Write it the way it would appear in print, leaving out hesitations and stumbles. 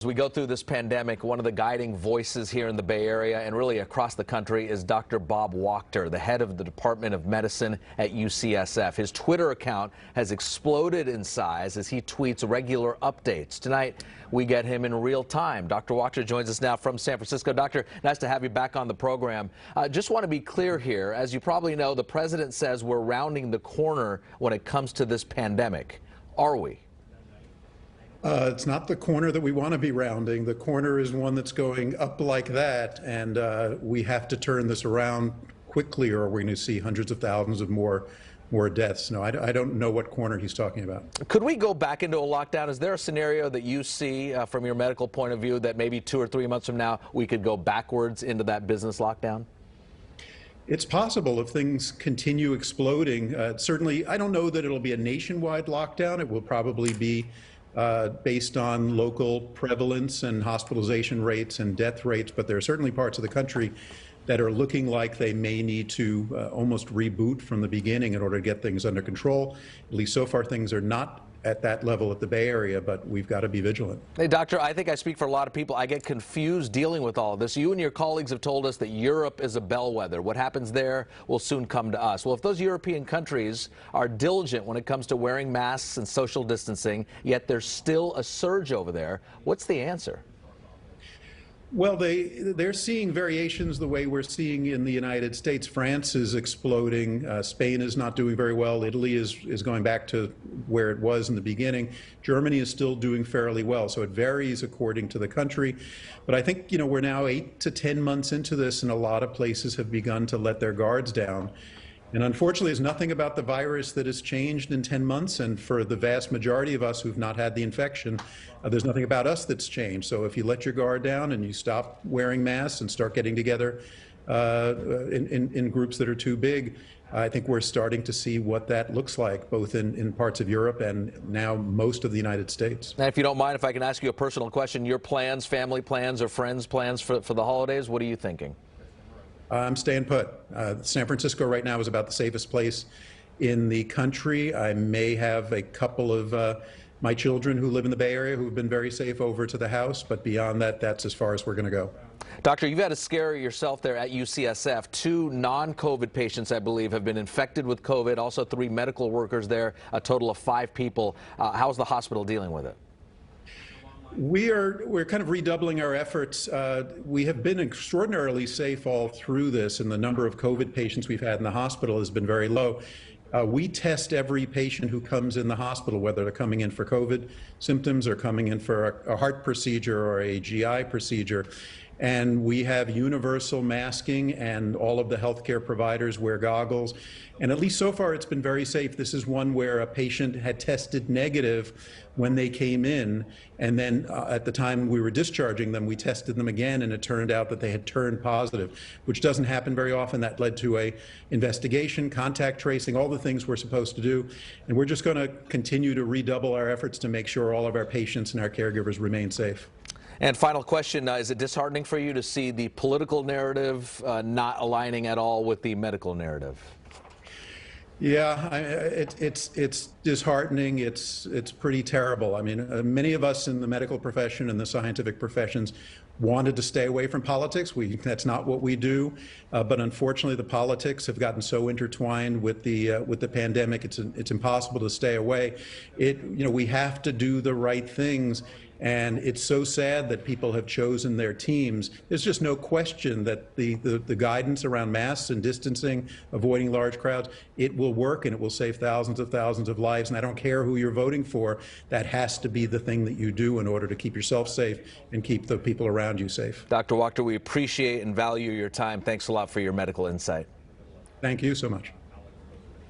As we go through this pandemic, one of the guiding voices here in the Bay Area and really across the country is Dr. Bob Wachter, the head of the Department of Medicine at UCSF. His Twitter account has exploded in size as he tweets regular updates. Tonight, we get him in real time. Dr. Wachter joins us now from San Francisco. Doctor, nice to have you back on the program. Just want to be clear here. As you probably know, the president says we're rounding the corner when it comes to this pandemic. Are we? It's not the corner that we want to be rounding. The corner is one that's going up like that, and we have to turn this around quickly, or we're going to see hundreds of thousands of more deaths. No, I don't know what corner he's talking about. Could we go back into a lockdown? Is there a scenario that you see from your medical point of view that maybe 2 or 3 months from now we could go backwards into that business lockdown? It's possible if things continue exploding. Certainly, I don't know that it'll be a nationwide lockdown. It will probably be based on local prevalence and hospitalization rates and death rates, but there are certainly parts of the country that are looking like they may need to almost reboot from the beginning in order to get things under control. At least so far things are not at that level at the Bay Area, but we've got to be vigilant. Hey, Doctor, I think I speak for a lot of people. I get confused dealing with all of this. You and your colleagues have told us that Europe is a bellwether. What happens there will soon come to us. Well, if those European countries are diligent when it comes to wearing masks and social distancing, yet there's still a surge over there, what's the answer? Well, they're seeing variations the way we're seeing in the United States. France is exploding. Spain is not doing very well. Italy is going back to where it was in the beginning. Germany is still doing fairly well. So it varies according to the country. But I think, we're now 8 to 10 months into this, and a lot of places have begun to let their guards down. And unfortunately, there's nothing about the virus that has changed in 10 months. And for the vast majority of us who've not had the infection, there's nothing about us that's changed. So if you let your guard down and you stop wearing masks and start getting together in groups that are too big, I think we're starting to see what that looks like, both in parts of Europe and now most of the United States. And if you don't mind, if I can ask you a personal question, your plans, family plans or friends' plans for the holidays, what are you thinking? I'm staying put. San Francisco right now is about the safest place in the country. I may have a couple of my children who live in the Bay Area who've been very safe over to the house, but beyond that, that's as far as we're going to go. Doctor, you've had a scare yourself there at UCSF. 2 non-COVID patients, I believe, have been infected with COVID. Also 3 medical workers there, a total of 5 people. How's the hospital dealing with it? We're kind of redoubling our efforts. We have been extraordinarily safe all through this, and the number of COVID patients we've had in the hospital has been very low. We test every patient who comes in the hospital, whether they're coming in for COVID symptoms or coming in for a heart procedure or a GI procedure. And we have universal masking, and all of the healthcare providers wear goggles. And at least so far, it's been very safe. This is one where a patient had tested negative when they came in, and then at the time we were discharging them, we tested them again, and it turned out that they had turned positive, which doesn't happen very often. That led to a investigation, contact tracing, all the things we're supposed to do. And we're just going to continue to redouble our efforts to make sure all of our patients and our caregivers remain safe. And final question, is it disheartening for you to see the political narrative not aligning at all with the medical narrative? Yeah, it's disheartening. It's pretty terrible. I mean, many of us in the medical profession and the scientific professions wanted to stay away from politics. That's not what we do. But unfortunately, the politics have gotten so intertwined with the pandemic. It's impossible to stay away. We have to do the right things. And it's so sad that people have chosen their teams. There's just no question that the guidance around masks and distancing, avoiding large crowds, it will work, and it will save thousands of lives. And I don't care who you're voting for, that has to be the thing that you do in order to keep yourself safe and keep the people around you safe. Dr. Wachter, we appreciate and value your time. Thanks a lot for your medical insight. Thank you so much.